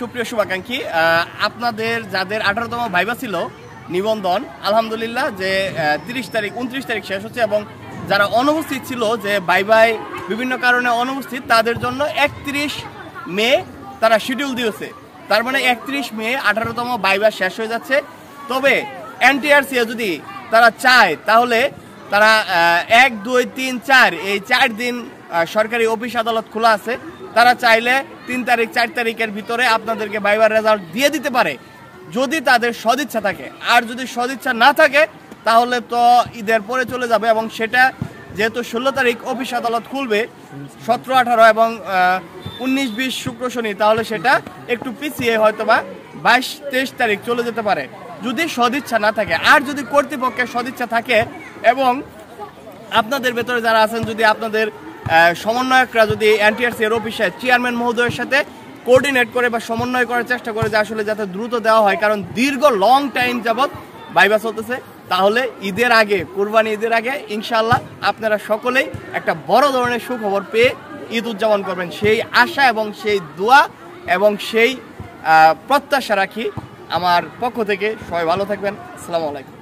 সুপ্রিয় শুভাকাঙ্ক্ষী, আপনাদের যাদের 18তম ভাইবা ছিল নিবন্ধন, আলহামদুলিল্লাহ যে 29 তারিখ শেষ হচ্ছে এবং যারা অনুপস্থিত ছিল যে ভাইবায় বিভিন্ন কারণে অনুপস্থিত তাদের জন্য 31 মে তারা শিডিউল দিয়েছে। তার মানে 31 মে 18তম ভাইবা শেষ হয়ে যাচ্ছে। তবে এনটিআরসি যদি তারা চায় তাহলে তারা 1, 2, 3, 4 এই 4 দিন সরকারি অফিস আদালত খোলা আছে। তারা চাইলে 3 তারিখ 4 তারিখের ভিতরে আপনাদেরকে ভাইবার রেজাল্ট দিয়ে দিতে পারে যদি তাদের সদিচ্ছা থাকে। আর যদি সদিচ্ছা না থাকে তাহলে তো ঈদের পরে চলে যাবে এবং সেটা যেহেতু 16 তারিখ অফিস আদালত খুলবে, 17, 18 এবং 19, 20 শুক্র শনি, তাহলে সেটা একটু পিছিয়ে হয়তোবা 22, 23 তারিখ চলে যেতে পারে যদি সদিচ্ছা না থাকে। আর যদি কর্তৃপক্ষের সদিচ্ছা থাকে এবং আপনাদের ভেতরে যারা আছেন, যদি আপনাদের সমন্বয়করা যদি এনটিআরসি এর অফিসে চেয়ারম্যান মহোদয়ের সাথে কোঅর্ডিনেট করে বা সমন্বয় করার চেষ্টা করে যে আসলে যাতে দ্রুত দেওয়া হয়, কারণ দীর্ঘ লং টাইম যাবৎ ভাইবা চলতেছে, তাহলে ঈদের আগে, কুরবানি ঈদের আগে ইনশাআল্লাহ আপনারা সকলেই একটা বড় ধরনের সুখবর পেয়ে ঈদ উদযাপন করবেন, সেই আশা এবং সেই দোয়া এবং সেই প্রত্যাশা রাখি। আমার পক্ষ থেকে সবাই ভালো থাকবেন। আসসালামু আলাইকুম।